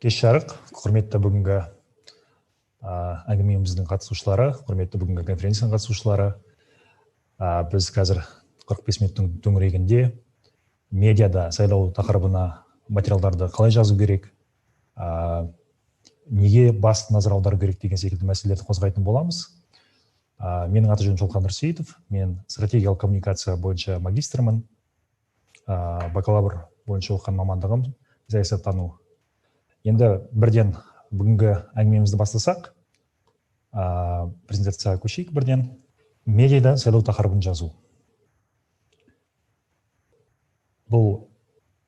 Кеш жарық, құрметті бүгінгі әңгімеміздің қатысушылары, құрметті бүгінгі конференцияның қатысушылары. Біз қазір 45 минуттың төңірегінде медиада сайлау тақырыбына материалдарды қалай жазу керек, неге басты назар аудару керек деген секілді мәселелерді қозғайтын боламыз. Менің аты жөнім Шолқан Нұрсейітов, мен стратегиялық коммуникация бойынша магистрмын, бакалавр бойынша оқыған мамандығым саясаттану. Енді бірден бүгінгі әңгімемізді бастасақ, презентацияға көшейік бірден. Медиада сайлау тақырыбын жазу. Бұл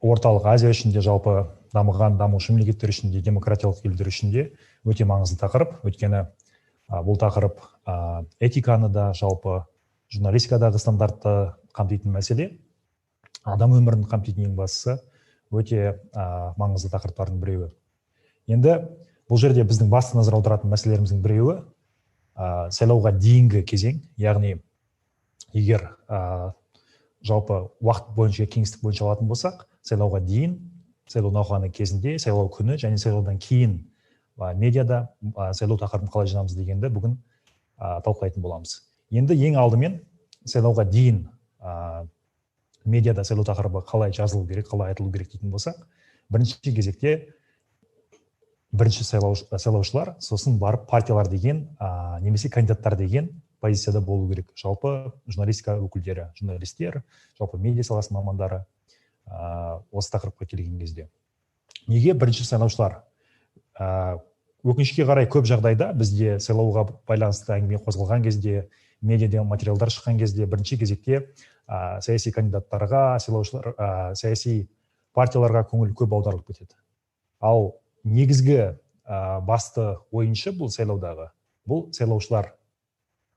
орталық Азия ішінде, жалпы дамыған, дамушы мемлекеттер ішінде, демократиялық елдер ішінде өте маңызды тақырып. Өйткені бұл тақырып этиканы да, жалпы журналистикадағы стандартты қамтитын мәселе. Адам өмірін қамтитын ең бастысы өте маңызды тақырыптардың біреуі. Енді бұл жерде біздің басты назар аударатын мәселелеріміздің біреуі сайлауға дейінгі кезең, яғни егер жалпы уақыт бойынша, кеңістік бойынша алатын болсақ, сайлауға дейін, сайлау науқаны кезінде, сайлау күні және сайлаудан кейін медиада сайлау тақырыбын қалай жазамыз дегенді бүгін талқылайтын боламыз. Енді ең алдымен сайлауға дейін медиада сайлау тақырыбы қалай жазылу керек, қалай айтылу керек дейтін болсақ, бірінші кезекте бірінші сайлаушылар, сосын барып партиялар деген, немесе кандидаттар деген позицияда болу керек. Жалпы журналистика өкілдері, журналистер, жалпы медиа саласының мамандары осы тақырыпқа келген кезде. Неге бірінші сайлаушылар? Өкінішке қарай көп жағдайда бізде сайлауға байланысты әңгіме қозғалған кезде, медиадан материалдар шыққан кезде бірінші кезекте саяси кандидаттарға, саяси партияларға көңіл көп аударылып кетеді. Ал негізгі басты ойыншы бұл сайлаудағы, бұл сайлаушылар,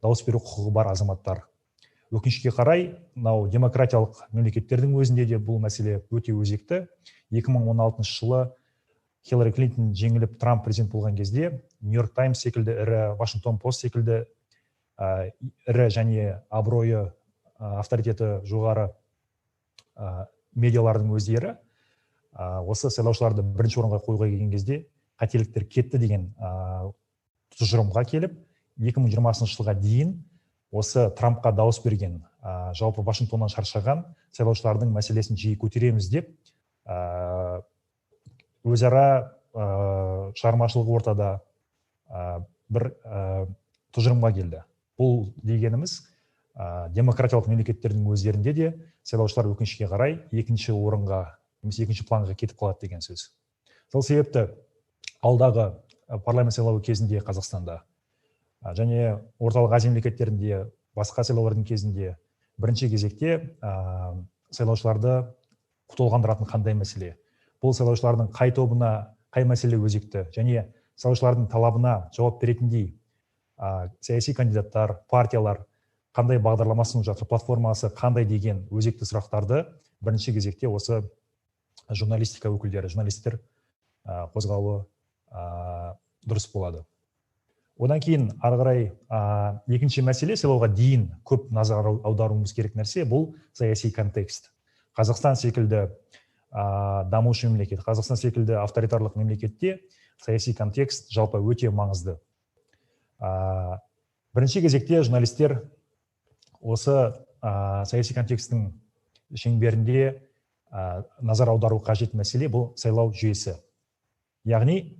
дауыс беру құқығы бар азаматтар. Өкінішке қарай, демократиялық мемлекеттердің өзінде де бұл мәселе өте өзекті. 2016 жылы Хиллари Клинтон жеңіліп Трамп президент болған кезде, Нью-Йорк Таймс секілді ірі, Вашингтон Пост секілді ірі және абыройы, авторитеті жоғары медиалардың өздері осы сайлаушыларды бірінші орынға қоюға келген кезде қателіктер кетті деген тұжырымға келіп, 2020 жылға дейін осы Трампқа дауыс берген, жалпы Вашингтоннан шаршаған сайлаушылардың мәселесін жиі көтереміз деп, өзара шығармашылық ортада бір тұжырымға келді. Бұл дегеніміз демократиялық мемлекеттердің өздерінде де сайлаушылар өкінішке қарай екінші орынға, немесе екінші планға кетіп қалады деген сөз. Сол себепті алдағы парламент сайлауы кезінде Қазақстанда және орталық Азия мемлекеттерінде басқа сайлаулардың кезінде бірінші кезекте сайлаушыларды толғандыратын қандай мәселе? Бұл сайлаушылардың қай тобына, қай мәселе өзекті және сайлаушылардың талабына жауап беретіндей саяси кандидаттар, партиялар қандай бағдарламасын жатыр, платформасы қандай деген өзекті сұрақтарды бірінші кезекте осы журналистика өкілдері, журналистер қозғауы дұрыс болады. Одан кейін ары қарай екінші мәселе, сайлауға дейін көп назар аударуымыз керек нәрсе, бұл саяси контекст. Қазақстан секілді дамушы мемлекет, Қазақстан секілді авторитарлық мемлекетте саяси контекст жалпы өте маңызды. Бірінші кезекте журналистер осы саяси контекстің шеңберінде назар аудару қажет мәселе бұл сайлау жүйесі. Яғни,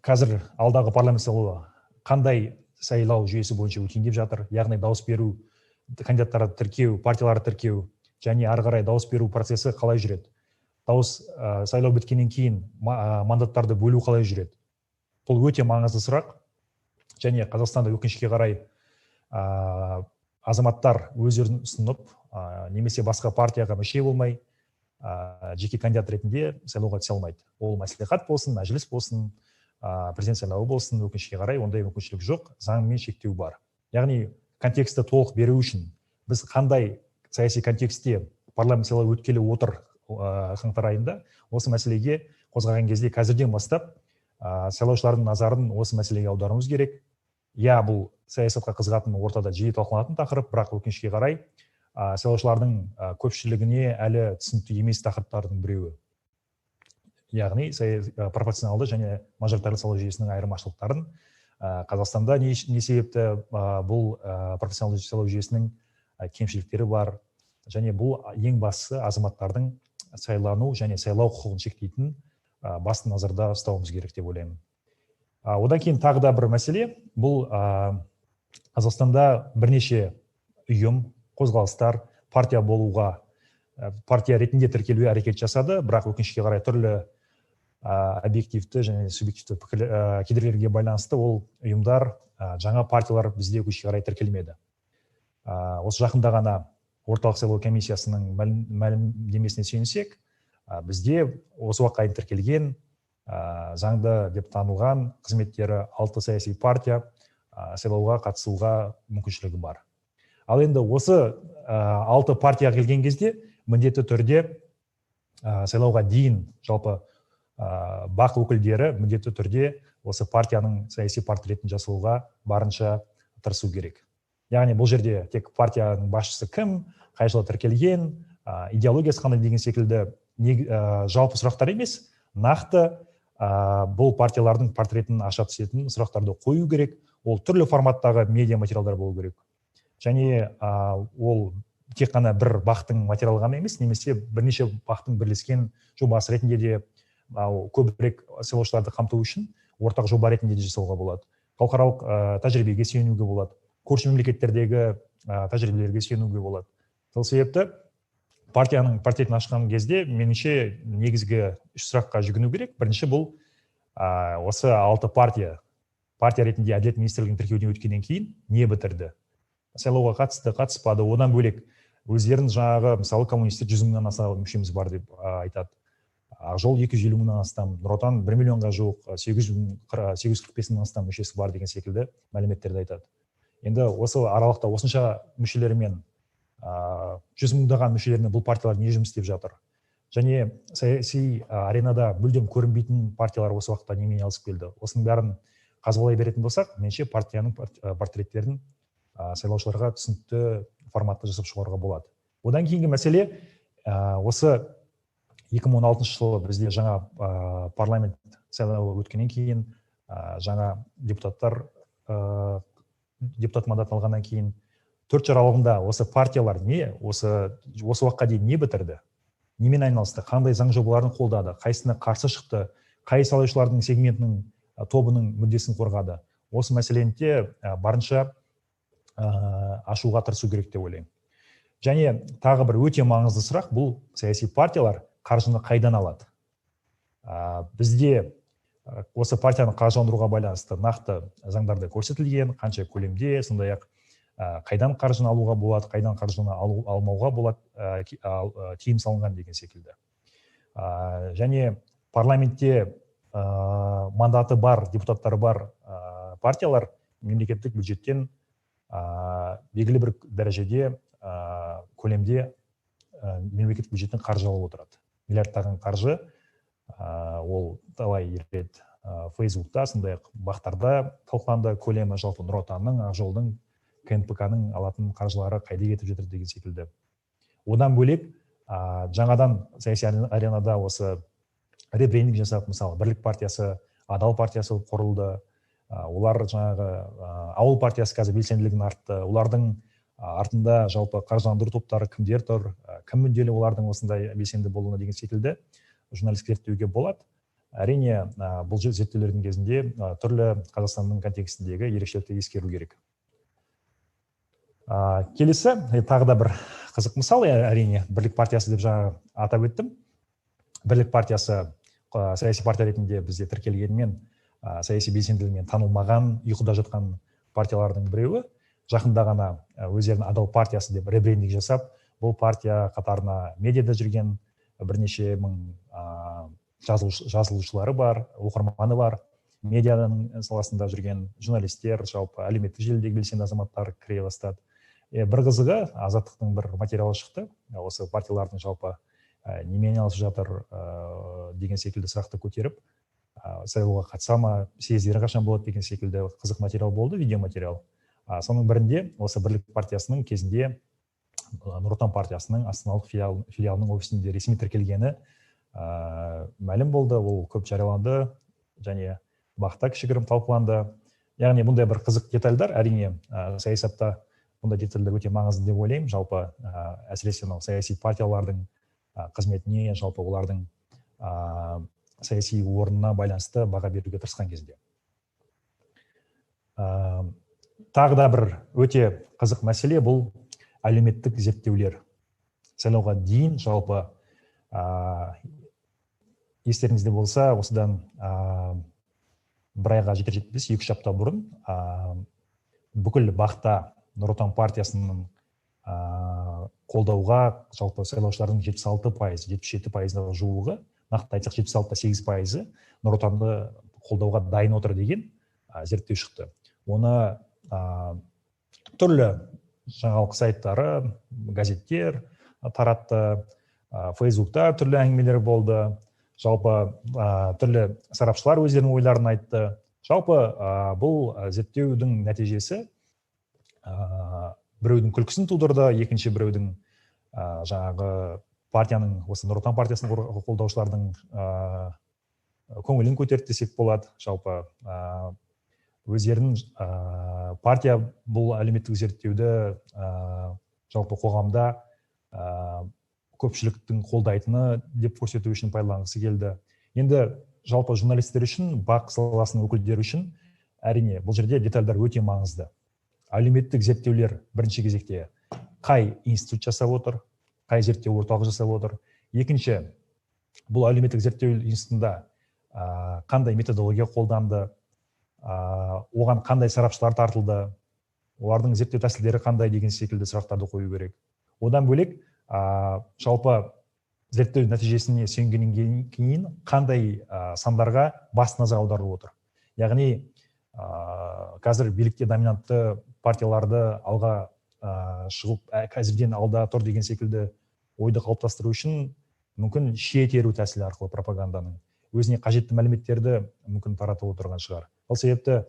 қазір алдағы парламент сайлауы қандай сайлау жүйесі бойынша өтейін деп жатыр, яғни дауыс беру, кандидаттарды тіркеу, партияларды тіркеу және ары қарай дауыс беру процесі қалай жүреді? Сайлау біткеннен кейін мандаттарды бөлу қалай жүреді? Бұл өте маңызды сұрақ. Және Қазақстанда өкінішке қарай азаматтар өздерін ұсынып, немесе басқа партияға мүше болмай, жеке кандидат ретінде сайлауға түсе алмайды. Ол мәслихат болсын, мәжіліс болсын, президент сайлауы болсын, өкінішке қарай ондай мүмкіншілік жоқ, заңмен шектеу бар. Яғни контексті толық беру үшін біз қандай саяси контекстте парламент сайлауы өткелі отыр қаңтар айында, осы мәселеге қозғаған кезде қазірден бастап сайлаушылардың назарын осы мәселеге аударуымыз керек. Бұл саясатқа қызығатын ортада жиі талқыланатын тақырып, бірақ өкінішке қарай сайлаушылардың көпшілігіне әлі түсінікті емес тақырыптардың біреуі. яғни пропорционалды және мажоритарлы сайлау жүйесінің айырмашылықтарын, Қазақстанда не себепті бұл пропорционалды сайлау жүйесінің кемшіліктері бар, және бұл ең бастысы азаматтардың сайлану және сайлау құқығын шектейтін басты назарда ұстауымыз керек деп ойлаймын. Одан кейін тағы да бір мәселе, бұл Қазақстанда бірнеше ұйым, қозғалыстар партия болуға, партия ретінде тіркелуге әрекет жасады, бірақ өкінішке қарай түрлі объективті және субъективті кедергілерге байланысты ол ұйымдар, жаңа партиялар бізде өкінішке қарай тіркелмеді. Осы жақында ғана орталық сайлау комиссиясының мәлімдемесіне сүйенсек, бізде осы уақытқа дейін тіркелген, заңды деп танылған қызметтері 6 саяси партия сайлауға қатысуға мүмкіншілігі бар. Ал енді осы 6 партия келген кезде міндетті түрде сайлауға дейін жалпы бақ өкілдері міндетті түрде осы партияның саяси портретін жасауға барынша тырысу керек. Яғни бұл жерде тек партияның басшысы кім, қай жылы тіркелген, идеологиясы қандай деген секілді жалпы сұрақтар емес, нақты бұл партиялардың портретін аша түсетін сұрақтарды қою керек. Ол түрлі форматтағы медиа материалдар болу керек. Және ол тек қана бір бақтың материалы ғана емес, немесе бірнеше бақтың бірлескен жобасы ретінде де көбірек сайлаушыларды қамту үшін ортақ жоба ретінде де жасауға болады. Халықаралық тәжірибеге сүйенуге болады. Көрші мемлекеттердегі тәжірибелерге сүйенуге болады. Сол себепті партияның портретін ашқан кезде меніңше негізгі 3 сұраққа жүгіну керек. Бірінші бұл осы 6 партия ретінде әділет министрлігінің тіркеуден өткеннен кейін не бітірді? Сайлауға қатысты, қатыспады. Одан бөлек өздерін жаңағы мысалы коммунистер 100 мыңнан аса мүшеміз бар деп айтады. Ақжол 250 мыңнан астам, Нұр Отан 1 миллионға жуық, 845 мыңнан астам мүшесі бар деген секілді мәліметтерді айтады. Енді осы аралықта осынша мүшелерімен, 100 мыңдаған мүшелерімен бұл партиялар не жұмыс істеп жатыр? Және саяси аренада мүлдем көрінбейтін партиялар осы уақытта немен айналысып келді? Осының бәрін қазбалай беретін болсақ, меніңше партияның портреттерін сайлаушыларға түсінікті форматта жасап шығаруға болады. Одан кейінгі мәселе, осы 2016 жылы бізде жаңа парламент сайлауы өткеннен кейін, жаңа депутат мандат алғаннан кейін 4 жыл аралығында осы партиялар осы уақытқа дейін не бітірді? Немен айналысты? Қандай заң жобаларын қолдады? Қайсына қарсы шықты? Қай сайлаушылардың сегментінің тобының мүддесін қорғады? Осы мәселені барынша ашуға тырысу керек деп ойлаймын. Және тағы бір өте маңызды сұрақ, бұл саяси партиялар қаржыны қайдан алады? Бізде осы партияны қаржыландыруға байланысты нақты заңдарда көрсетілген, қанша көлемде, сондай-ақ қайдан қаржыны алуға болады, қайдан қаржыны алмауға болады, тыйым салынған деген секілді. Және парламентте мандаты бар, депутаттары бар партиялар мемлекеттік бюджеттен белгілі бір дәрежеде көлемде мемлекеттік бюджеттен қаржы алып отырады. Миллиардтаған қаржы, ол талай рет Фейсбукта, сондай-ақ бақтарда талқыланды, көлемі жалпы Нұр Отанның, Ақжолдың, КНПК-ның алатын қаржылары қайда кетіп жатыр деген секілді. Одан бөлек жаңадан саяси аренада осы ребрендинг жасап, мысалы Бірлік партиясы, Адал партиясы құрылды. Олар жаңағы ауыл партиясы қазір белсенділігін артты. Олардың артында жалпы қаржыландыру топтары кімдер тұр, кім мүдделі олардың осындай белсенді болуына деген секілді журналистік зерттеуге болады. Әрине, бұл зерттеулердің кезінде түрлі Қазақстанның контекстіндегі ерекшелікті ескеру керек. Келесі, тағы да бір қызық мысал, әрине, Бірлік партиясы деп жаңа атап өттім. Бірлік партиясы саяси партия ретінде бізде тіркелгенмен, саяси белсенділігімен танылмаған, ұйқыда жатқан партиялардың біреуі. Жақында ғана өздерінің Адал партиясы деп ребрендинг жасап, бұл партия қатарына медиада жүрген бірнеше мың жазылушылары бар, оқырманы бар, медианың саласында жүрген журналистер, жалпы әлеуметтік желідегі белсенді азаматтар кіре бастады. Бір қызығы, Азаттықтың бір материалы шықты, осы партиялардың жалпы немен айналысып жатыр деген секілді сұрақты көтеріп, сайлауға қатыса ма, съездері қашан болады деген секілді қызық материал болды, видеоматериал. Соның бірінде осы Бірлік партиясының кезінде Нұр Отан партиясының астаналық филиалының офисінде ресми тіркелгені мәлім болды, ол көп жарияланды және бақта кішігірім талқыланды. Яғни бұндай бір қызық детальдар, әрине саясатта бұндай детальдар өте маңызды деп ойлаймын. Жалпы әсіресе саяси партиялардың қызметіне, жалпы олардың саяси орнына байланысты баға беруге тырысқан кезде. Тағы да бір өте қызық мәселе бұл әлеуметтік зерттеулер. Сайлауға дейін жалпы естеріңізде болса, осыдан бір айға жетер-жетпес 2-3 апта бұрын бүкіл бақта Нұр Отан партиясының қолдауға жалпы сайлаушылардың 76%, 77%-ға жуығы, нақты айтсақ 76,8% Нұр Отанды қолдауға дайын отыр деген зерттеу шықты. Оны түрлі жаңалық сайттары, газеттер таратты, Фейсбукта түрлі әңгімелер болды. Жалпы түрлі сарапшылар өздерінің ойларын айтты. Жалпы бұл зерттеудің нәтижесі біреудің күлкісін тудырды, екінші біреудің жаңағы партияның, осы Нұр Отан партиясының қолдаушылардың көңілін көтерді десек болады. Жалпы өздерінің партия бұл әлеуметтік зерттеуді жалпы қоғамда көпшіліктің қолдайтыны деп көрсету үшін пайдаланғысы келді. Енді жалпы журналистер үшін, бақ саласының өкілдері үшін әрине бұл жерде детальдар өте маңызды. Әлеуметтік зерттеулер бірінші кезекте қай институт жасап отыр, қай зерттеу орталығы жасап отыр. Екінші, бұл әлеуметтік зерттеу институтында қандай методология қолданды, оған қандай сарапшылар тартылды, олардың зерттеу тәсілдері қандай деген секілді сұрақтарды қою керек. Одан бөлек жалпы зерттеу нәтижесіне сүйенгеннен кейін қандай сандарға басты назар аударылып отыр. Яғни қазір билікте доминантты партияларды алға шығып, қазірден алда тұр деген секілді ойды қалыптастыру үшін мүмкін шие теру тәсілі арқылы пропаганданың өзіне қажетті мәліметтерді мүмкін таратып отырған шығар. Бұл себепті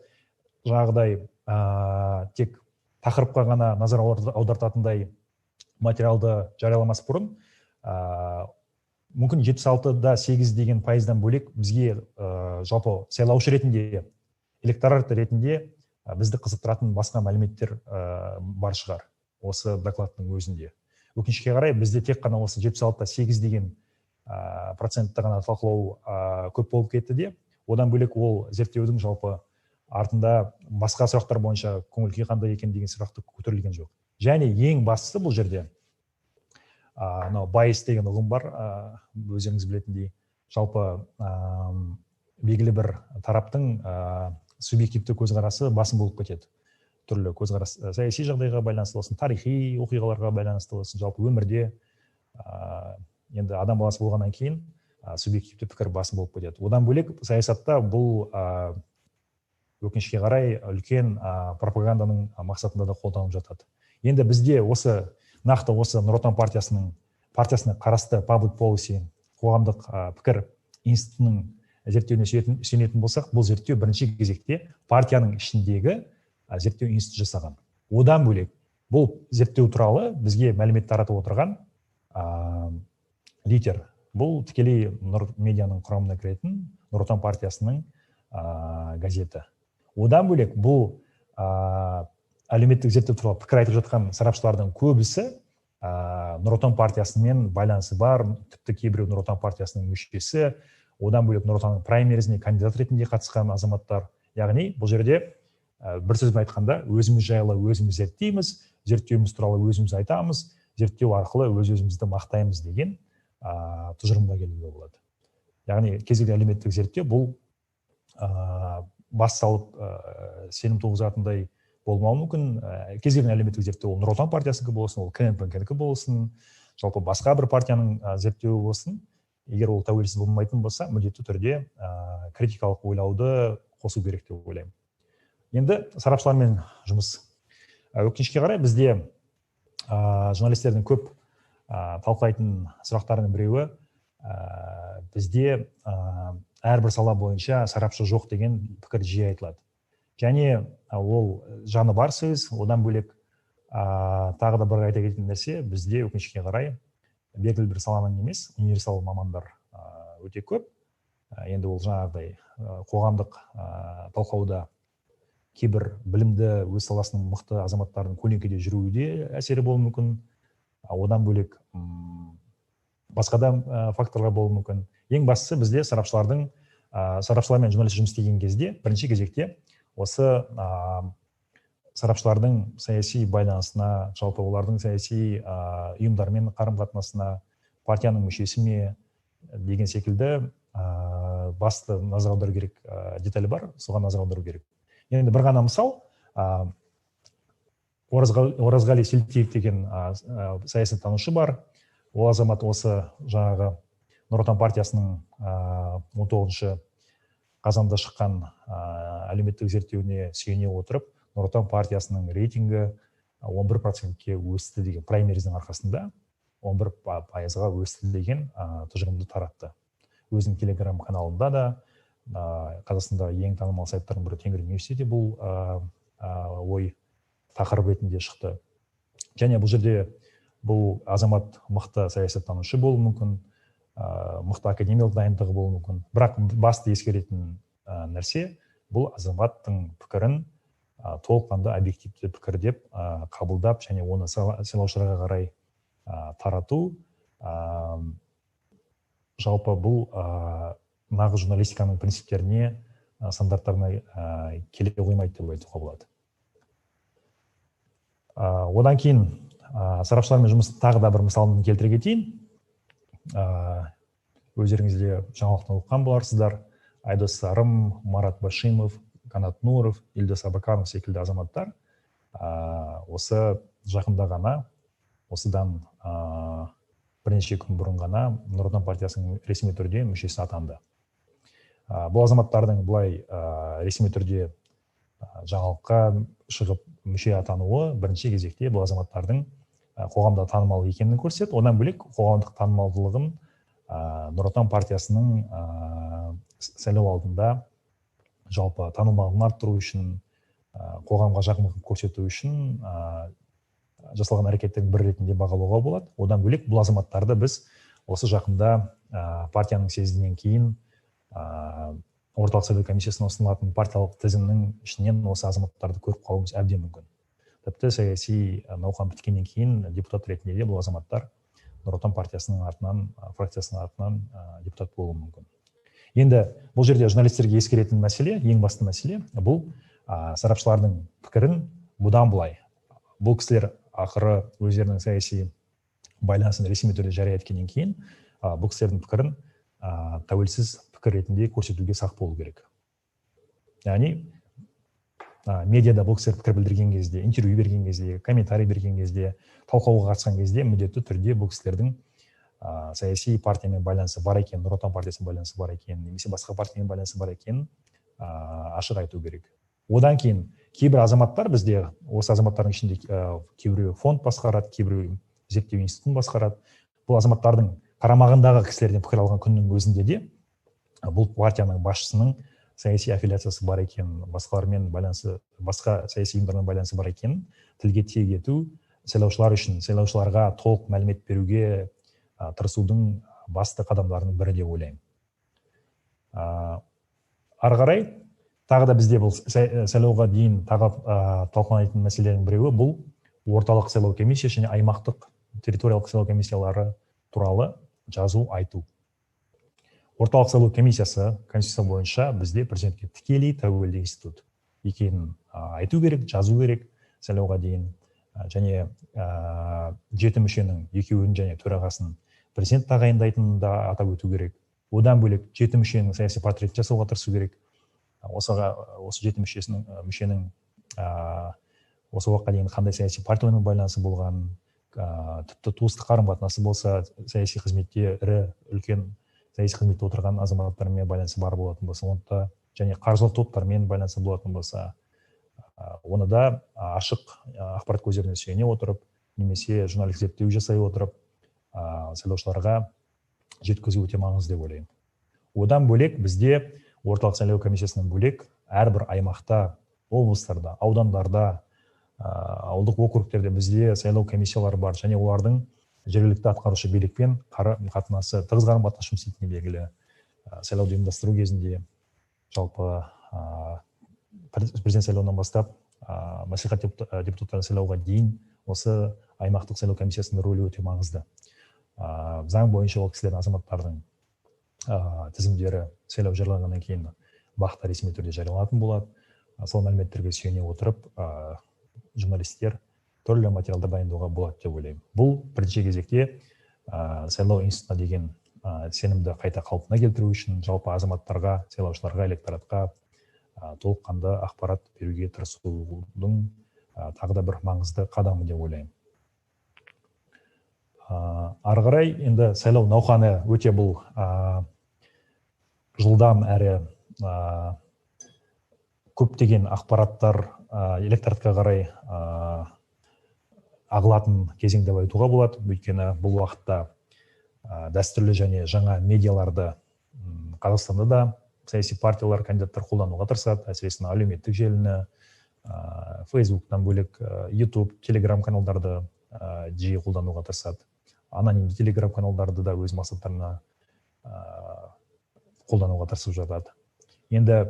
жаңағыдай тек тақырыпқа ғана назар аудартатындай материалды жарияламас бұрын, мүмкін 76,8 деген пайыздан бөлек бізге жалпы сайлаушы ретінде, электорат ретінде бізді қызықтыратын басқа мәліметтер бар шығар осы докладтың өзінде. Өкінішке қарай бізде тек қана осы 76,8 деген процентті ғана талқылау көп болып кетті де, одан бөлек ол зерттеудің жалпы артында басқа сұрақтар бойынша көңіл-күй қандай екен деген сұрақты көтерілген жоқ. Және ең бастысы бұл жерде байс деген ұғым бар, өздеріңіз білетіндей, жалпы белгілі бір тараптың субъективті көзқарасы басым болып кетеді. Түрлі көзқарас, саяси жағдайға байланысты болсын, тарихи оқиғаларға байланысты болсын, жалпы өмірде енді адам баласы болғаннан кейін субъективті пікір басым болып кетеді. Одан бөлек саясатта бұл өкінішке қарай үлкен пропаганданың мақсатында да қолданылып жатады. Енді бізде нақты осы Нұр Отан партиясына қарасты public policy, қоғамдық пікір институтының зерттеуіне сүйенетін болсақ, бұл зерттеу бірінші кезекте партияның ішіндегі зерттеу институты жасаған. Одан бөлек бұл зерттеу туралы бізге мәлімет таратып отырған литер. Бұл тікелей Нұр медианың құрамына кіретін Нұр Отан партиясының газеті. Одан бөлек бұл әлеуметтік зерттеу туралы пікір айтып жатқан сарапшылардың көбісі Нұр Отан партиясымен байланысы бар, тіпті кейбіреу Нұр Отан партиясының мүшесі, одан бөлек Нұр Отанның праймеризіне кандидат ретінде қатысқан азаматтар. Яғни бұл жерде бір сөзбен айтқанда өзіміз жайлы өзіміз зерттейміз, зерттеуіміз туралы өзіміз айтамыз, зерттеу арқылы өз-өзімізді мақтаймыз деген тұжырымға келуге болады. Яғни кез келген әлеуметтік зерттеу бұл бас салып сенім туғызатындай болмауы мүмкін. Кез келген әлеуметтік зерттеу ол Нұр Отан партиясынікі болсын, ол КНП-нікі болсын, жалпы басқа бір партияның зерттеуі болсын, егер ол тәуелсіз болмайтын болса, міндетті түрде критикалық ойлауды қосу керек деп ойлаймын. Енді сарапшылармен жұмыс. Өкінішке қарай бізде журналистердің көп талқылайтын сұрақтарының біреуі бізде әрбір сала бойынша сарапшы жоқ деген пікір жиі айтылады. Және ол жаны бар сөз, одан бөлек тағы да бір айта кететін нәрсе, бізде өкінішке қарай белгілі бір саланың емес, универсал мамандар өте көп. Енді ол жаңағыдай қоғамдық талқылауда кейбір білімді өз саласының мықты азаматтардың көлеңкеде жүруі де әсері болуы мүмкін. Одан бөлек басқа да факторлар болуы мүмкін. Ең бастысы бізде сарапшылармен журналист жұмыс істеген кезде бірінші кезекте осы сарапшылардың саяси байланысына, жалпы олардың саяси ұйымдармен қарым-қатынасына, партияның мүшесі ме деген секілді басты назар аудару керек деталь бар, соған назар аудару керек. Енді бір ғана мысал, Оразғали Селтиев деген саясаттанушы бар. Ол азамат осы жаңағы Нұр Отан партиясының 19 қазанда шыққан әлеуметтік зерттеуіне сүйене отырып, Нұр Отан партиясының рейтингі 11%-ке өсті деген, праймериздің арқасында 11%-ға өсті деген тұжырымды таратты. Өзінің телеграм каналында да, Қазақстандағы ең танымал сайттардың бірі Тенгри университеті бұл ой тақырып ретінде шықты. Және бұл жерде бұл азамат мықты саясаттанушы болуы мүмкін, мықты академиялық дайындығы болуы мүмкін. Бірақ басты ескеретін нәрсе, бұл азаматтың пікірін толыққанды объективті пікір деп қабылдап, және оны сайлаушыларға қарай тарату. Жалпы бұл нағыз журналистиканың принциптеріне, стандарттарына келе қоймайды деп айтуға болады. Одан кейін сарапшылармен жұмыс тағы да бір мысалын келтіре кетейін. Өздеріңізде жаңалықтан оқыған боларсыздар. Айдос Сарым, Марат Башимов, Канат Нуров, Ильдос Абаканов секілді азаматтар осы жақында ғана, осыдан бірнеше күн бұрын ғана Нұр Отан партиясының ресми түрде мүшесі атанды. Бұл азаматтардың бұлай ресми түрде жаңалыққа шығып мүше атануы бірінші кезекте бұл азаматтардың қоғамда танымал екенін көрсетеді. Одан бөлек қоғамдық танымалдылығын Нұр Отан партиясының сайлау алдында жалпы танымалдығын арттыру үшін, қоғамға жақындық көрсету үшін жасалған әрекеттердің бір ретінде бағалауға болады. Одан бөлек бұл азаматтарды біз осы жақында партияның съезінен кейін орталық сайлау комиссиясына ұсынылатын партиялық тізімнің ішінен осы азаматтарды көріп қалуымыз әбден мүмкін. Тіпті саяси науқан біткеннен кейін депутат ретінде де бұл азаматтар Нұр Отан партиясының атынан, фракциясының атынан депутат болуы мүмкін. Енді бұл жерде журналистерге ескеретін мәселе, ең басты мәселе, бұл сарапшылардың пікірін бұдан былай. Бұл кісілер ақыры өздерінің саяси байланысын ресми түрде жария еткеннен кейін, бұл кісілердің пікірін тәуелсіз пікір ретінде көрсетуге сақ болу керек. Яғни медиада бұл кісілер пікір білдірген кезде, интервью берген кезде, комментарий берген кезде, талқылауға қатысқан кезде міндетті түрде бұл кісілердің саяси партиямен байланысы бар екен, Нұр Отан партиясымен байланысы бар екен, немесе басқа партиямен байланысы бар екен ашық айту керек. Одан кейін кейбір азаматтар бізде, осы азаматтардың ішінде кейбіреуі фонд басқарады, кейбіреуі зерттеу институтын басқарады. Бұл азаматтардың қарамағындағы кісілерден пікір алған күннің өзінде де бұл партияның басшысының саяси аффилияциясы бар екен, басқалармен байланысы, басқа саяси ұйымдармен байланысы бар екен тілге тиек ету сайлаушылар үшін, сайлаушыларға толық мәлімет беруге тырысудың басты қадамдарының бірі деп ойлаймын. Ары қарай тағы да бізде бұл сайлауға дейін тағы талқыланатын мәселелердің біреуі бұл орталық сайлау комиссиясы және аймақтық территориялық сайлау комиссиялары туралы жазу, айту. Орталық сайлау комиссиясы конституция бойынша бізде президентке тікелей тәуелді институт екенін айту керек, жазу керек сайлауға дейін. Және 7 мүшенің екеуін және төрағасын президент тағайындайтынын да атап өту керек. Одан бөлек 7 мүшенің саяси портретін жасауға тырысу керек. Осы 7 мүшенің осы уақытқа дейін қандай саяси партиямен байланысы болған, тіпті туыстық қарым-қатынасы болса, саяси қызметте үлкен саяси қызметте отырған азаматтармен байланысы бар болатын болса, онда және қаржылық топтармен байланысы болатын болса, оны да ашық ақпарат көздеріне сүйене отырып, немесе журналистік зерттеу жасай отырып, сайлаушыларға жеткізу өте маңызды деп ойлаймын. Одан бөлек бізде орталық сайлау комиссиясынан бөлек әрбір аймақта, облыстарда, аудандарда, ауылдық округтерде бізде сайлау комиссиялары бар, және олардың жергілікті атқарушы билікпен қатынасы, тығыз қарым-қатынас жұмыс істейтіні белгілі. сайлауды ұйымдастыру кезінде жалпы президент сайлауынан бастап мәслихат депутаттарын сайлауға дейін осы аймақтық сайлау комиссиясының рөлі өте маңызды. Заң бойынша ол кісілердің азаматтардың тізімдері сайлау жарияланғаннан кейін бақ-та ресми түрде жарияланатын болады. Сол мәліметтерге сүйене отырып, журналистер түрлі материалдар дайындауға болады деп ойлаймын. Бұл бірінші кезекте сайлау институтына деген сенімді қайта қалпына келтіру үшін, жалпы азаматтарға, сайлаушыларға, электоратқа толыққанды ақпарат беруге тырысудың тағы да бір маңызды қадамы деп ойлаймын. Ары қарай енді сайлау науқаны өте бұл жылдам әрі көптеген ақпараттар электоратқа қарай ағылатын кезең деп айтуға болады. Өйткені бұл уақытта дәстүрлі және жаңа медиаларды Қазақстанда да саяси партиялар, кандидаттар қолдануға тырысады. Әсіресе әлеуметтік желіні, Фейсбуктан бөлек YouTube, Telegram каналдарды жиі қолдануға тырысады. Анонимді Telegram каналдарды да өз мақсаттарына қолдануға тырысып жатады. Енді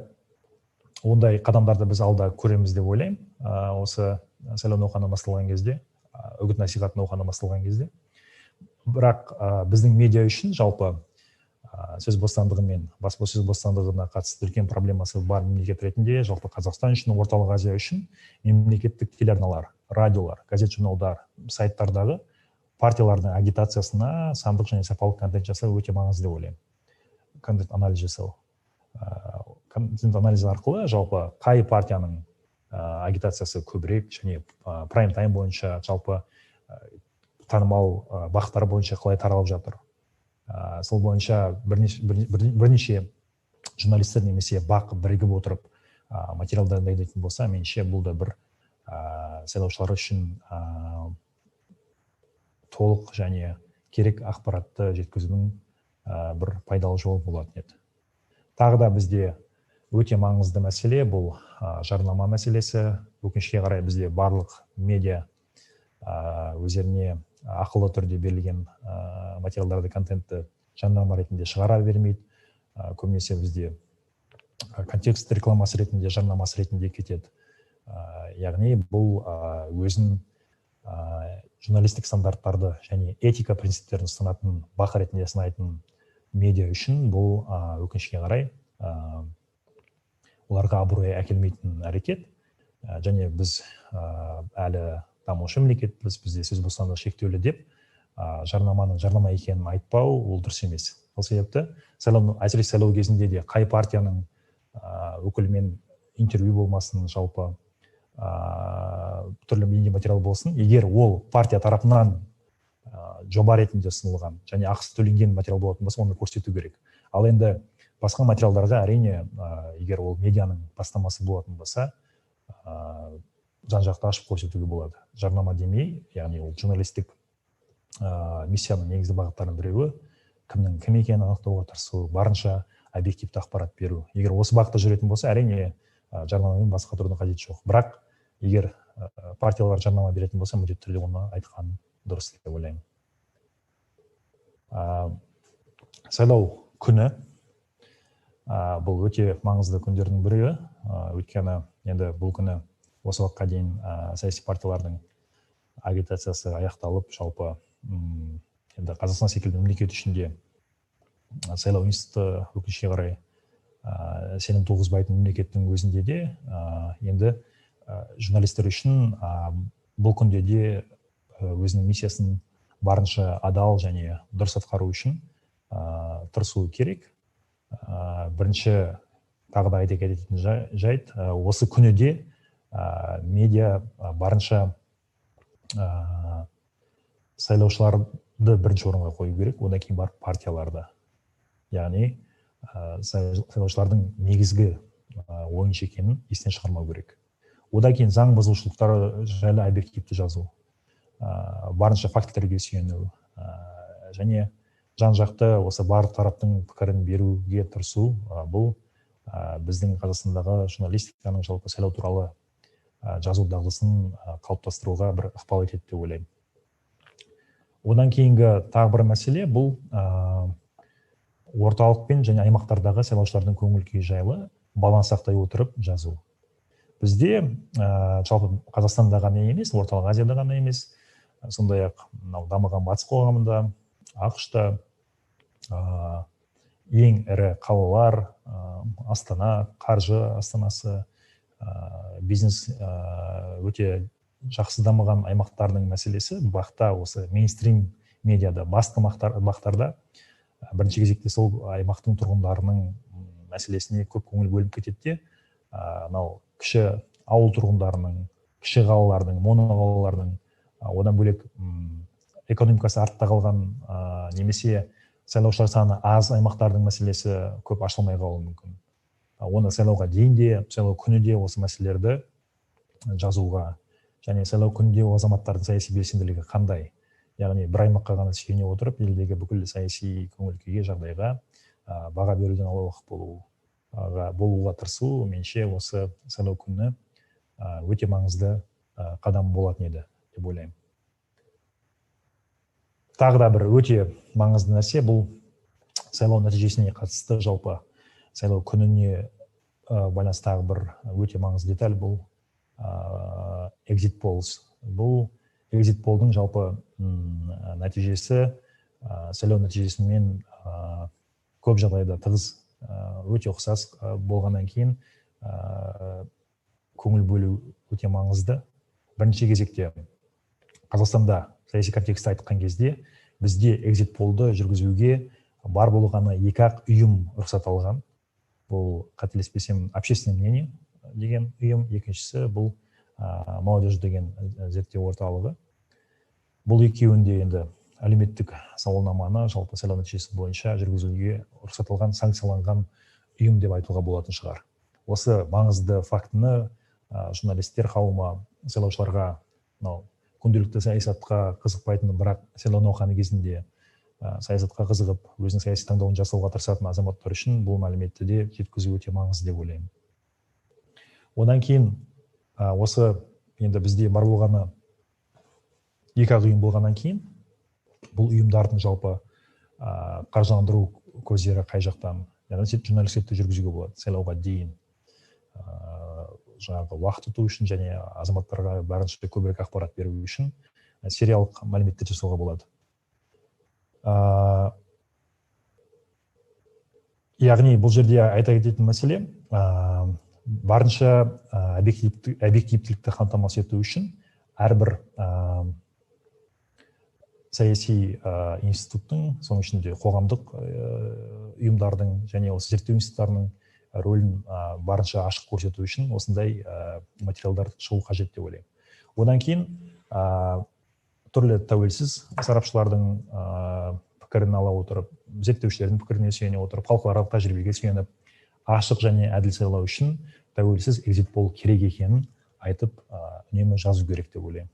ондай қадамдарды біз алда көреміз деп ойлаймын. Осы сайлау науқаны басталған кезде, үгіт насихат науқаны басталған кезде. Бірақ біздің медиа үшін жалпы сөз бостандығы мен баспасөз бостандығына қатысты үлкен проблемасы бар мемлекет ретінде, жалпы Қазақстан үшін, орталық Азия үшін мемлекеттік телеарналар, радиолар, газет-журналдар, сайттардағы партиялардың агитациясына сандық және сапалық контент жасау өте маңызды деп ойлаймын. Контент анализ жасау. Контент анализі арқылы жалпы қай партияның агитациясы көбірек және прайм-тайм бойынша жалпы танымал бақтар бойынша қалай таралып жатыр. Сол бойынша бірнеше журналистер немесе бақ бірігіп отырып материалдар дайындайтын болса, меніңше бұл да бір сайлаушылар үшін толық және керек ақпаратты жеткізудің бір пайдалы жолы болатын еді. Тағы да бізде өте маңызды мәселе бұл жарнама мәселесі. Өкінішке қарай бізде барлық медиа өздеріне ақылы түрде берілген материалдарды, контентті жарнама ретінде шығара бермейді. Көбінесе бізде контекст рекламасы ретінде, жарнамасы ретінде кетеді. Яғни бұл өзін журналистік стандарттарды және этика принциптерін ұстанатын, бақ ретінде сынайтын медиа үшін бұл өкінішке қарай оларға абырой әкелмейтін әрекет. Және біз әлі дамушы мемлекетпіз, бізде сөз бостандығы шектеулі деп жарнаманың жарнама екенін айтпау ол дұрыс емес. Сол себепті әсіресе сайлау кезінде де қай партияның өкілімен интервью болмасын, жалпы түрлі бейнематериал болсын, егер ол партия тарапынан жоба ретінде ұсынылған және ақысы төленген материал болатын болса, оны көрсету керек. Ал енді басқа материалдарға әрине, егер ол медианың бастамасы болатын болса, жан-жақты ашып көрсетуге болады. Жарнама демей, яғни ол журналистік миссияның негізгі бағыттарының біреуі кімнің кім екенін анықтауға тырысу, барынша объективті ақпарат беру. Егер осы бағытта жүретін болса, әрине жарнамамен басқа тұрудың қажеті жоқ. Бірақ егер партиялар жарнама беретін болса, міндетті түрде оны айтқан дұрыс деп ойлаймын. Сайлау күні бұл өте маңызды күндердің бірі. Өйткені енді бұл күні осы уақытқа дейін саяси партиялардың агитациясы аяқталып, жалпы енді Қазақстан секілді мемлекет ішінде сайлау институты өкінішке қарай сенім туғызбайтын мемлекеттің өзінде де енді журналистер үшін бұл күнде де өзінің миссиясын барынша адал және дұрыс атқару үшін тырысу керек. Бірінші тағы да айта кететін жайт, осы күніде медиа барынша сайлаушыларды бірінші орынға қою керек, одан кейін барып партияларды. Яғни сайлаушылардың негізгі ойын екенін естен шығармау керек. Одан кейін заң бұзушылықтары жайлы объективті жазу, барынша фактілерге сүйену және жан-жақты осы барлық тараптың пікірін беруге тырысу, бұл біздің Қазақстандағы журналистиканың жалпы сайлау туралы жазу дағдысын қалыптастыруға бір ықпал етеді деп ойлаймын. Одан кейінгі тағы бір мәселе бұл орталық және аймақтардағы сайлаушылардың көңіл күйі жайлы баланс сақтай отырып жазу. Бізде жалпы Қазақстанда ғана емес, орталық Азияда ғана емес, сондай-ақ дамыған батыс қоғамында, ақш-та ең ірі қалалар, Астана, қаржы астанасы, бизнес өте жақсы дамыған аймақтардың мәселесі бақта осы мейнстрим медиада басты бақтарда бірінші кезекте сол аймақтың тұрғындарының мәселесіне көп көңіл бөлініп кетеді де, мынау кіші ауыл тұрғындарының, кіші қалалардың, моноқалалардың, одан бөлек экономикасы артта қалған немесе сайлаушылар саны аз аймақтардың мәселесі көп ашылмай қалуы мүмкін. Оны сайлауға дейін де, сайлау күні де осы мәселелерді жазуға, және сайлау күнінде азаматтардың саяси белсенділігі қандай, яғни бір аймаққа ғана сүйене отырып, елдегі бүкіл саяси көңіл күйге, жағдайға баға беруден аулақ болуға тырысу, меніңше осы сайлау күні өте маңызды қадам болатын еді деп ойлаймын. Тағы да бір өте маңызды нәрсе бұл сайлау нәтижесіне қатысты, жалпы сайлау күніне байланысты тағы бір өте маңызды деталь бұл exit polls. Бұл exit pollдың жалпы нәтижесі сайлау нәтижесімен көп жағдайда тығыз өте ұқсас болғаннан кейін көңіл бөлу өте маңызды. Бірінші кезекте Қазақстанда саяси контекстті айтқан кезде бізде exit pollды жүргізуге бар болғаны 2-ақ ұйым рұқсат алған. Бұл қателеспесем общественное мнение деген ұйым, екіншісі бұл молодежь деген зерттеу орталығы. Бұл екеуінде енді әлеуметтік сауалнаманы жалпы сайлау нәтижесі бойынша жүргізуге рұқсат алған, санкцияланған ұйым деп айтуға болатын шығар. Осы маңызды фактіні журналистер қауымы сайлаушыларға күнделікті саясатқа қызықпайтын, бірақ сайлау науқаны кезінде саясатқа қызығып, өзінің саяси таңдауын жасауға тырысатын азаматтар үшін бұл мәліметті де жеткізу өте маңызды деп ойлаймын. Одан кейін осы енді бізде бар болғаны 2-ақ ұйым болғаннан кейін бұл ұйымдардың жалпы қаржыландыру көздері қай жақтан, яғни журналистикті жүргізуге болады сайлауға дейін, жаңағы уақыт ұту үшін және азаматтарға барынша көбірек ақпарат беру үшін сериялық мәліметтер жасауға болады. Яғни бұл жерде айта кететін мәселе барынша объективтілікті қамтамасыз ету үшін әрбір саяси институттың, соның ішінде қоғамдық ұйымдардың және осы зерттеу институттарының рөлін барынша ашық көрсету үшін осындай материалдар шығу қажет деп ойлаймын. Одан кейін түрлі тәуелсіз сарапшылардың пікірін ала отырып, зерттеушілердің пікіріне сүйене отырып, халықаралық тәжірибеге сүйеніп, ашық және әділ сайлау үшін тәуелсіз exit poll керек екенін айтып, үнемі жазу керек деп ойлаймын.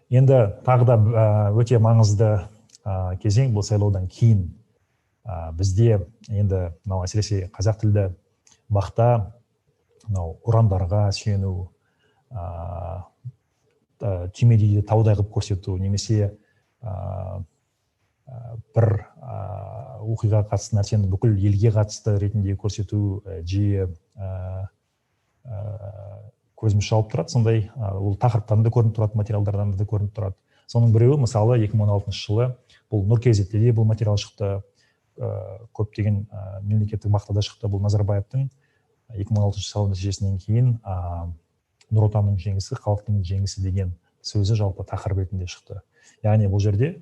Енді тағы да өте маңызды кезең бұл сайлаудан кейін бізде енді әсіресе қазақ тілді бақта ұрандарға сүйену, түймедейді таудай қылып көрсету, немесе бір оқиға қатысты нәрсені бүкіл елге қатысты ретінде көрсету жиі көзіміз шалып тұрады. Сондай ол тақырыптан да көрініп тұрады, материалдардан да көрініп тұрады. Соның біреуі мысалы 2016 жылы бұл Нұр-Кезетте бұл материал шықты, көптеген мемлекеттік бақтада шықты. Бұл Назарбаевтың 2006 сайлау нәтижесінен кейін Нұр Отанның жеңісі, халықтың жеңісі деген сөзі жалпы тақырып ретінде шықты. Яғни бұл жерде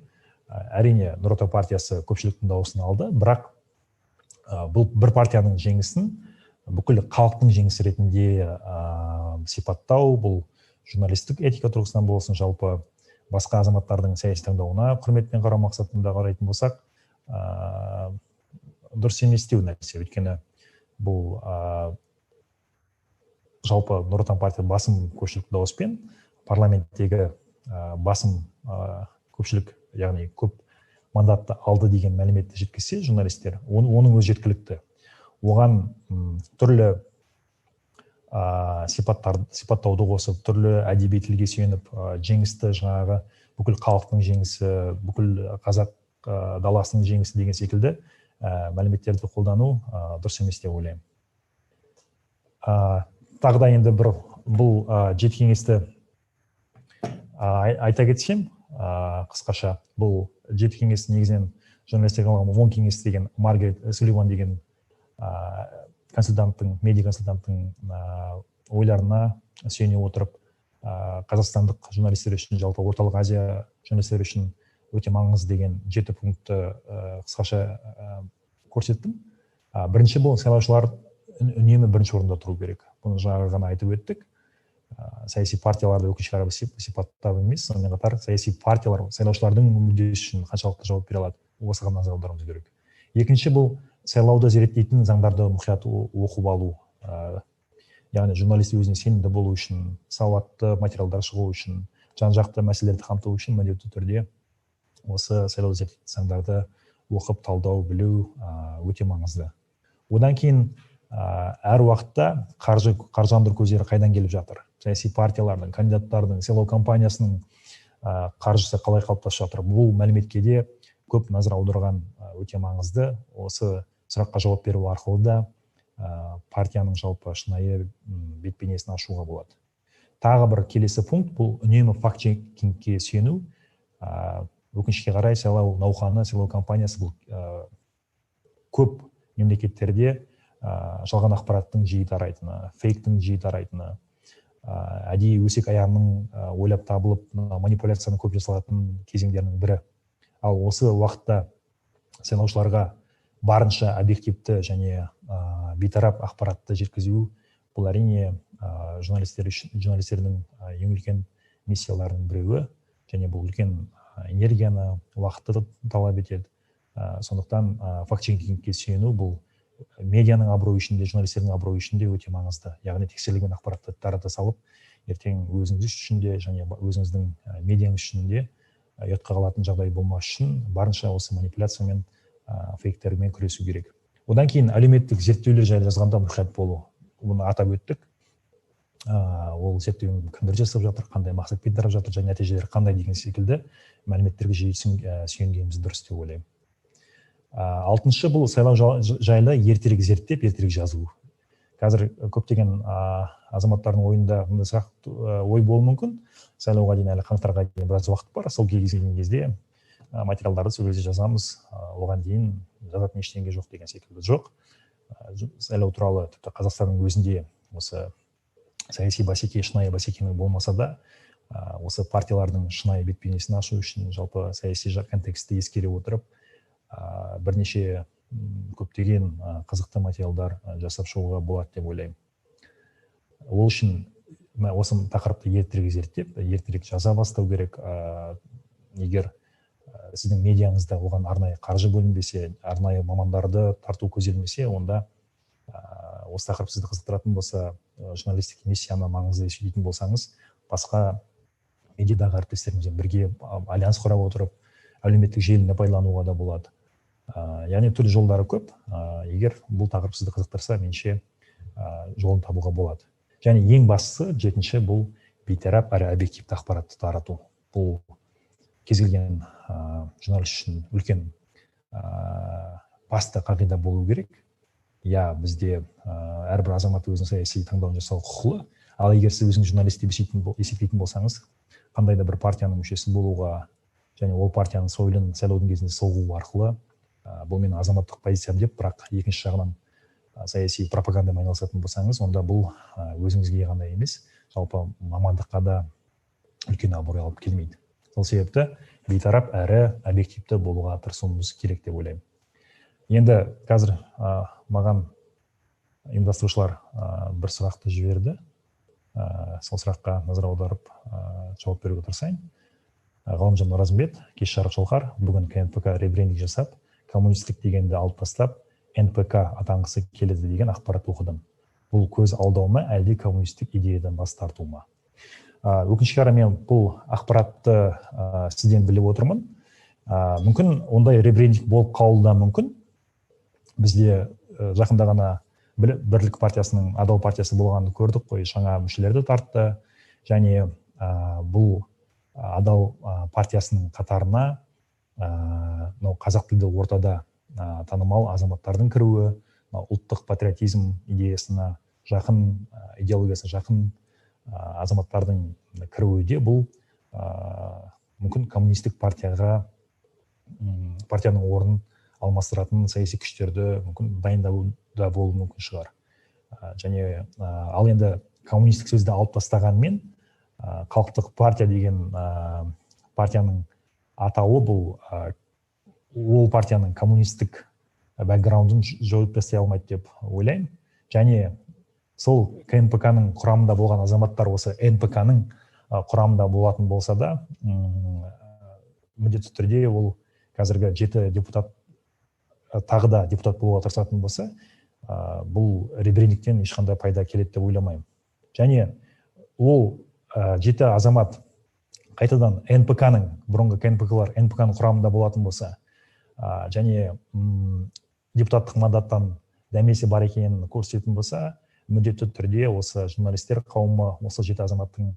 әрине Нұр Отан партиясы көпшіліктің дауысын алды, бірақ бұл бір партияның жеңісін бүкіл халықтың жеңісі ретінде сипаттау, бұл журналистік этика тұрғысынан болсын, жалпы басқа азаматтардың саяси таңдауына құрметпен қарау мақсатында қарайтын болсақ, дұрыс емес деу нәрсе. Өйткені бұл жалпы Нұр Отан партия басым көпшілік дауыспен парламенттегі басым көпшілік, яғни көп мандатты алды деген мәліметті жеткізсе журналистер, оның өзі жеткілікті. Оған түрлі сипаттауды қосып, түрлі әдеби тілге сүйеніп, жеңісті жаңағы бүкіл халықтың жеңісі, бүкіл қазақ даласының жеңісі деген секілді мәліметтерді қолдану дұрыс емес деп ойлаймын. Тағы да енді бұл жеті кеңесті айта кетсем, қысқаша, бұл жеті кеңес негізінен журналистика ғылымы 10 кеңес деген Маргарет Сулливан деген медиа консультанттың ойларына сүйене отырып, қазақстандық журналистер үшін, жалпы орталық Азия журналистер үшін өте маңызды деген 7 пунктты қысқаша көрсеттім. Бірінші, бұл сайлаушылар үнемі бірінші орында тұру керек. Бұны жаңа ғана айтып өттік. Саяси партияларды өкінішке қарай сипаттап емес, сонымен қатар саяси партиялар сайлаушылардың мүддесі үшін қаншалықты жауап бере алады, осыған назар аударуымыз керек. Екінші, бұл сайлауды зерттейтін заңдарды мұқият оқып алу. Яғни журналист өзіне сенімді болу үшін, сауатты материалдар шығу үшін, жан-жақты мәселелерді қамту үшін міндетті түрде осы сайлауды зерттейтін заңдарды оқып, талдау, білу өте маңызды. Одан кейін әр уақытта қаржыландыру көздері қайдан келіп жатыр? Саяси партиялардың, кандидаттардың, сайлау кампаниясының қаржысы қалай қалыптасып жатыр? Бұл мәліметке де көп назар аударған өте маңызды. Осы сұраққа жауап беру арқылы да партияның жалпы шынайы бет-бейнесін ашуға болады. Тағы бір келесі пункт, бұл үнемі факт-чекингке сүйену. Өкінішке қарай сайлау науқаны, сайлау кампаниясы бұл көп мемлекеттерде жалған ақпараттың жиі тарайтыны, фейктің жиі тарайтыны, әдейі өсек аяғының ойлап табылып манипуляцияны көп жасалатын кезеңдерінің бірі. Ал осы уақытта сайлаушыларға барынша объективті және бейтарап ақпаратты жеткізу, бұл әрине журналистердің ең үлкен миссияларының біреуі, және бұл үлкен энергияны, уақытты талап етеді. Сондықтан факт-чекингке сүйену бұл медианың абыройы үшін де, журналистердің абыройы үшін де өте маңызды. Яғни тексерілген ақпаратты тарата салып, ертең өзіңіз үшін де және өзіңіздің медиаңыз үшін де ұятқа қалатын жағдай болмас үшін барынша осы манипуляция мен фейктермен күресу керек. Одан кейін әлеуметтік зерттеулер жайлы жазғанда мұқият болу. Оны атап өттік. Ол зерттеуін кімдер жасап жатыр, қандай мақсатпен тарап жатыр, және нәтижелері қандай деген секілді мәліметтерге жиі сүйенгеніміз дұрыс деп ойлаймын. Алтыншы, бұл сайлау жайлы ертерек зерттеп, ертерек жазу. Қазір көптеген азаматтардың ойында ой болуы мүмкін. Сайлауға дейін әлі қаңтарға дейін біраз уақыт бар. Сол келген кезде материалдарды сол кезде жазамыз, оған дейін жазатын ештеңе жоқ деген секілді жоқ. Сайлау туралы тіпті Қазақстанның өзінде осы саяси бәсеке, шынайы бәсекенің болмаса да, осы партиялардың шынайы бет-бейнесін ашу үшін жалпы саяси контекстті ескере отырып, бірнеше көптеген қызықты материалдар жасап шығуға болады деп ойлаймын. Ол үшін осы тақырыпты ертерек зерттеп, ертерек жаза бастау керек. Егер сіздің медиаңызда оған арнайы қаржы бөлінбесе, арнайы мамандарды тарту көзделмесе, онда осы тақырып сізді қызықтыратын болса, журналистік миссияны маңызды есептейтін болсаңыз, басқа медиадағы әріптестеріңізбен бірге альянс құрап отырып, әлеуметтік желіні пайдалануға да болады. Яғни түрлі жолдары көп. Егер бұл тақырып сізді қызықтырса, меніңше жолын табуға болады. Және ең бастысы, жетінші, бұл бейтарап әрі объективті ақпаратты тарату. Бұл кез келген журналист үшін үлкен басты қағида болу керек. Бізде әрбір азамат өзінің саяси таңдауын жасау құқылы. Ал егер сіз өзіңіз журналист деп есептейтін болсаңыз, қандай да бір партияның мүшесі болуға және ол партияның сойылын сайлаудың кезінде соғу арқылы, бұл менің азаматтық позициям деп, бірақ екінші жағынан саяси пропагандамен айналысатын болсаңыз, онда бұл өзіңізге ғана емес, жалпы мамандыққа да үлкен абырой алып келмейді. Сол себепті бейтарап әрі объективті болуға тырысуымыз керек деп ойлаймын. Енді қазір маған ұйымдастырушылар бір сұрақты жіберді. Сол сұраққа назар аударып жауап беруге тырысайын. Ғалымжан Оразымбет, кеш жарық шалқар, бүгін КНПК ребрендинг жасап, коммунистік дегенді алып тастап, НПК атанғысы келеді деген ақпарат оқыдым. Бұл көз алдау ма, әлде коммунистік идеядан бас тарту ма? Өкінішке қарай мен бұл ақпаратты сізден біліп отырмын. Мүмкін ондай ребрендинг болып қалуы да мүмкін. Бізде жақында ғана Бірлік партиясының Адал партиясы болғанын көрдік қой, жаңа мүшелерді тартты. Және бұл Адал партиясының қатарына қазақ тілді ортада танымал азаматтардың кіруі, ұлттық патриотизм идеясына жақын, идеологиясына жақын азаматтардың кіруі де бұл мүмкін коммунистік партияның орнын алмастыратын саяси күштерді мүмкін дайындауда болуы мүмкін шығар. Және ал енді коммунистік сөзді алып тастағанмен халықтық партия деген партияның атауы бұл ол партияның коммунистік бэкграундын жойып тастай алмайды деп ойлаймын. Және сол КНПК-ның құрамында болған азаматтар осы НПК-ның құрамында болатын болса да, міндетті түрде ол қазіргі 7 депутат тағы да депутат болуға тырысатын болса, бұл ребрендингтен ешқандай пайда келеді деп ойламаймын. Және ол 7 азамат қайтадан НПК-ның, бұрынғы КНПК-лар НПК-ның құрамында болатын болса, және депутаттық мандаттан дәмесі бар екенін көрсететін болса, міндетті түрде осы журналистер қауымы осы 7 азаматтың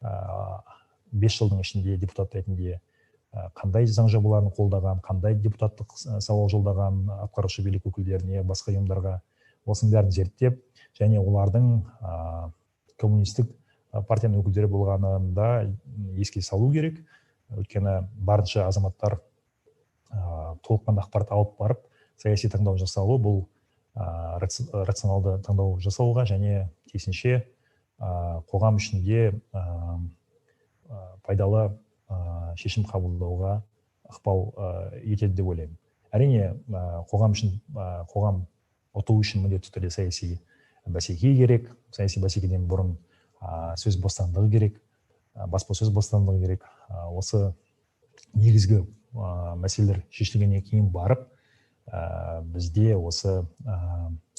5 жылдың ішінде депутат ретінде қандай заң жобаларын қолдаған, қандай депутаттық сауал жолдаған атқарушы билік өкілдеріне, басқа ұйымдарға осының бәрін зерттеп, және олардың коммунистік партияның өкілдері болғанын да еске салу керек. Өйткені барынша азаматтар толыққанды ақпарат алып барып, саяси таңдау жасауы бұл рационалды таңдау жасауға және тиісінше қоғам ішінде пайдалы шешім қабылдауға ықпал етеді деп ойлаймын. Әрине, қоғам ұту үшін міндетті түрде саяси бәсеке керек. Саяси бәсекеден бұрын сөз бостандығы керек, баспасөз бостандығы керек. Осы негізгі мәселелер шешілгеннен кейін барып, бізде осы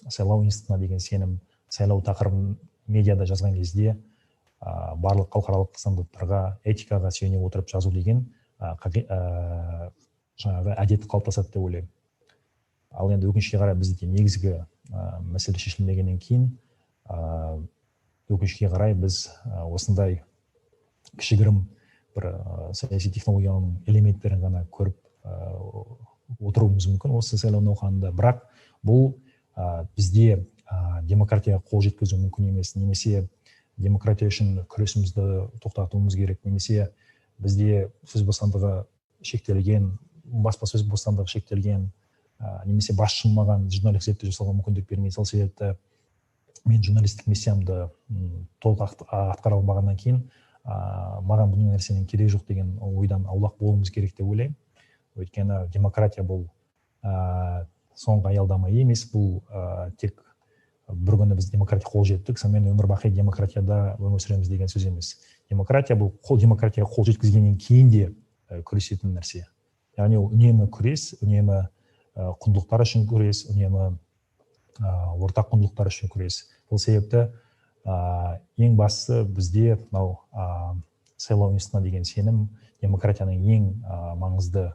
сайлау институтына деген сенім, сайлау тақырыбын медиада жазған кезде барлық халықаралық стандарттарға, этикаға сүйене отырып жазу деген жаңағы әдет қалыптасады деп ойлаймын. Ал енді өкінішке қарай бізде негізгі мәселе шешілмегеннен кейін, өкінішке қарай біз осындай кішігірім бір саяси технологияның элементтерін ғана көріп отыруымыз мүмкін осы сайлау науқанында. Бірақ бұл бізде демократияға қол жеткізу мүмкін емес, немесе демократия үшін күресімізді тоқтатуымыз керек, немесе бізде сөз бостандығы шектелген, баспасөз бостандығы шектелген, немесе басшылмаған журналистік зерттеу жасауға мүмкіндік бермей, сол себепті мен журналистік миссиямды толық атқара алмағаннан кейін маған бұның нәрсенің керегі жоқ деген ойдан аулақ болуымыз керек деп ойлаймын. Өйткені демократия бұл соңғы аялдама емес, бұл тек бір күні біз демократия қол жеттік, сонымен өмір бақи демократияда өмір сүреміз деген сөз емес. Демократия бұл демократияға қол жеткізгеннен кейін де күресетін нәрсе. Яғни үнемі күрес, үнемі құндылықтар үшін күрес, үнемі ортақ құндылықтар үшін күрес. Бұл себепті ең бастысы бізде сайлау институтына деген сенім демократияның ең маңызды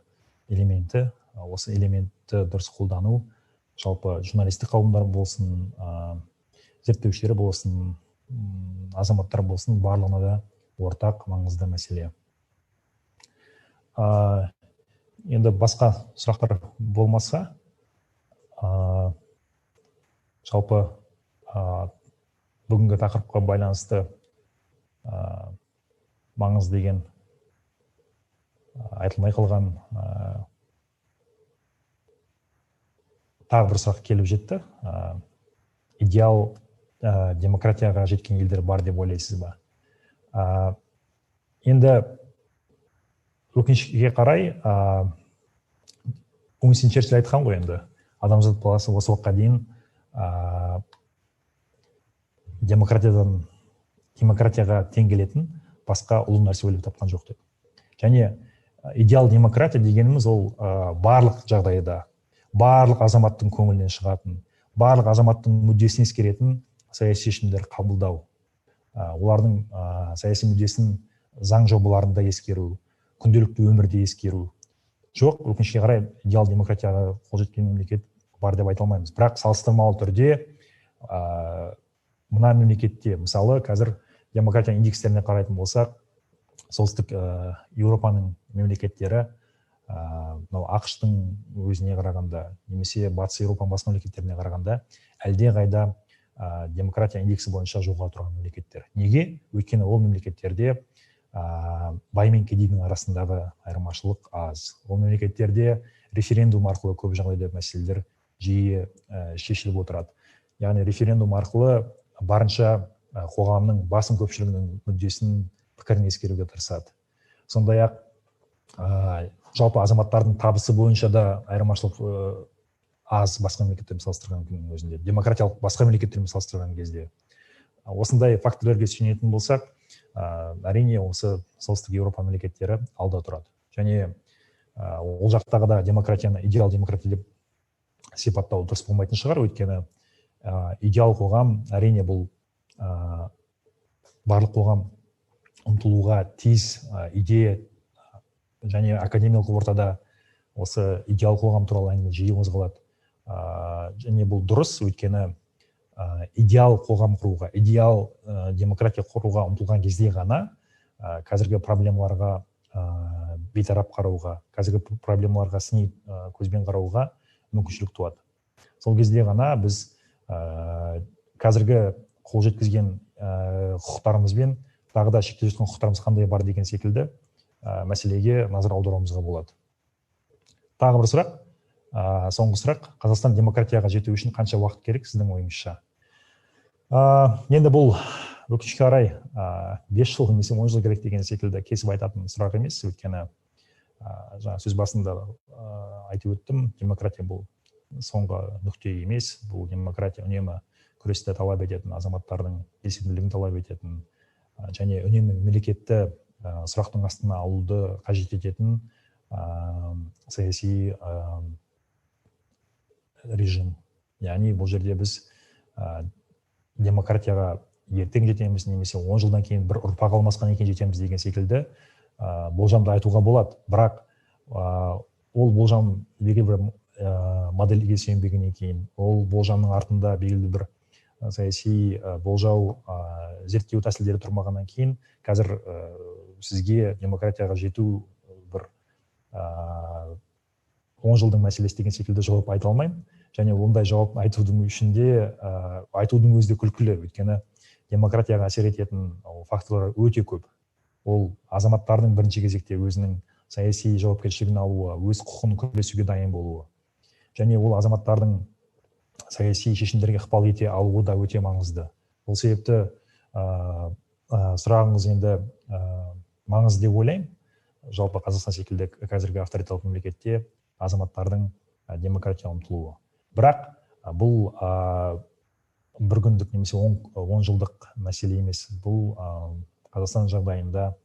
элементі. Осы элементті дұрыс қолдану, жалпы журналистік қауымдар болсын, зерттеушілер болсын, азаматтар болсын, барлығына да ортақ маңызды мәселе. Енді басқа сұрақтар болмаса, жалпы бүгінгі тақырыпқа байланысты маңыз деген айтылмай қалған тағы бір сұрақ келіп жетті. Идеал демократияға жеткен елдер бар деп ойлайсыз ба? Енді өкінішке қарай Уинстон Черчилль айтқан ғой, енді адамзат баласы осы уақытқа дейін демократияға тең келетін басқа ұлы нәрсе ойлап тапқан жоқ деп. Және идеал демократия дегеніміз ол барлық жағдайда, барлық азаматтың көңілінен шығатын, барлық азаматтың мүддесін ескеретін саяси шешімдер қабылдау. Олардың саяси мүддесін заң жобаларында ескеру, күнделікті өмірде ескеру. Жоқ, өкінішке қарай идеал демократияға қол жеткен мемлекет бар деп айта алмаймыз. Бірақ салыстырмалы түрде мына мемлекетте, мысалы, қазір демократия индекстеріне қарайтын болсақ, солтүстік Еуропаның мемлекеттері мынау ақш-тың өзіне қарағанда немесе батыс еуропаның басқа мемлекеттеріне қарағанда әлде қайда демократия индексі бойынша жоғары тұрған мемлекеттер. Неге? Өйткені ол мемлекеттерде бай мен кедейдің арасындағы айырмашылық аз. Ол мемлекеттерде референдум арқылы көп жағдайда мәселелер жиі шешіліп отырады. Яғни референдум арқылы барынша қоғамның басым көпшілігінің мүддесін, пікірін ескеруге тырысады. Сондай-ақ жалпы азаматтардың табысы бойынша да айырмашылық аз басқа мемлекеттермен салыстырған күннің өзінде, демократиялық басқа мемлекеттермен салыстырған кезде. Осындай факторлерге сүйенетін болсақ, әрине осы солтүстік Еуропа мемлекеттері алда тұрады. Және ол жақтағы да демократияны идеал демократия деп сипаттау дұрыс болмайтын шығар, өйткені идеал қоғам әрине бұл барлық қоғам ұмтылуға тиіс идея, және академиялық ортада осы идеал қоғам туралы әңгіме жиі қозғалады. Және бұл дұрыс, өйткені идеал қоғам құруға, идеал демократия құруға ұмтылған кезде ғана қазіргі проблемаларға бейтарап қарауға, қазіргі проблемаларға сыни көзбен қарауға мүмкіншілік туады. Сол кезде ғана біз қазіргі қол жеткізген құқықтарымызбен тағы да шектеу жеткен құқықтарымыз қандай бар деген секілді мәселеге назар аударуымызға болады. Тағы бір сұрақ, соңғы сұрақ, Қазақстан демократияға жету үшін қанша уақыт керек сіздің ойыңызша? Енді бұл өкінішке қарай 5 жыл немесе 10 жыл керек деген секілді кесіп айтатын сұрақ емес, өйткені жаңа сөз басында айтып өттім, демократия бұл соңғы нүкте емес, бұл демократия үнемі күресті талап ететін, азаматтардың белсенділігін талап ететін, және үнемі мемлекетті сұрақтың астына алуды қажет ететін саяси режим. Яғни бұл жерде біз демократияға ертең жетеміз, немесе 10 жылдан кейін бір ұрпақ алмасқан екен жетеміз деген секілді болжамды айтуға болады. Бірақ ол болжам белгілі бір модельге сүйенбегеннен кейін, ол болжамның артында белгілі бір саяси болжау, зерттеу тәсілдері тұрмағаннан кейін, қазір сізге демократияға жету бір 10 жылдың мәселесі деген секілді жауап айта алмаймын. Және ондай жауап айтудың үшінде айтудың өзі де күлкілі, өйткені демократияға әсер ететін факторлар өте көп. Ол азаматтардың бірінші кезекте өзінің саяси жауапкершілігін алуы, өз құқығын күресуге дайын болуы. Және ол азаматтардың саяси шешімдерге ықпал ете алуы да өте маңызды. Бұл себепті сұрағыңыз енді маңызды деп ойлаймын. Жалпы Қазақстан секілді қазіргі авторитарлық мемлекетте азаматтардың демократияға ұмтылуы. Бірақ бұл бір күндік немесе 10 жылдық мәселе емес. Бұл Қазақстан жағдайында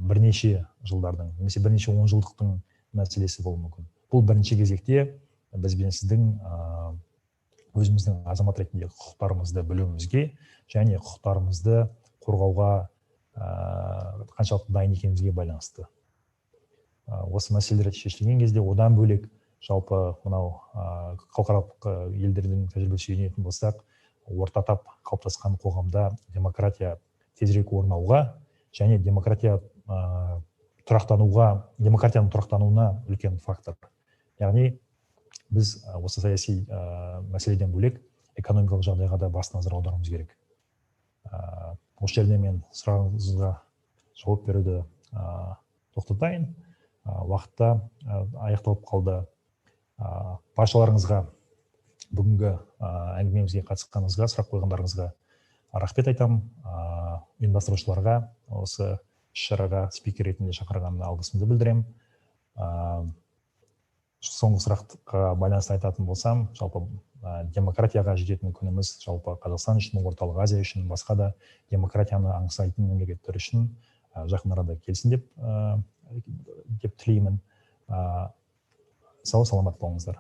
бірнеше жылдардың немесе бірнеше 10 жылдықтың мәселесі болуы мүмкін. Бұл бірінші кезекте біз бен сіздің өзіміздің азамат ретінде құқықтарымызды білуімізге және құқықтарымызды қорғауға қаншалықты дайын екенімізге байланысты. Осы мәселелер шешілген кезде одан бөлек жалпы мынау халықаралық елдердің тәжірибесіне сүйенетін болсақ, орта тап қалыптасқан қоғамда демократия тезірек орнауға және демократияның тұрақтануына үлкен фактор. Яғни біз осы саяси мәселеден бөлек экономикалық жағдайға да басты назар аударуымыз керек. Осы жерде мен сұрағыңызға жауап беруді тоқтатайын. Уақытта аяқталып қалды. Баршаларыңызға бүгінгі әңгімемізге қатысқаныңызға, сұрақ қойғандарыңызға рахмет айтамын. Ұйымдастырушыларға осы іс-шараға спикер ретінде шақырғанына алғысымды білдіремін. Соңғы сұраққа байланысты айтатын болсам, жалпы демократияға жететін күніміз жалпы Қазақстан үшін, Орталық Азия үшін, басқа да демократияны аңсайтын мемлекеттер үшін жақын арада келсін деп тілеймін. Сау саламат болыңыздар.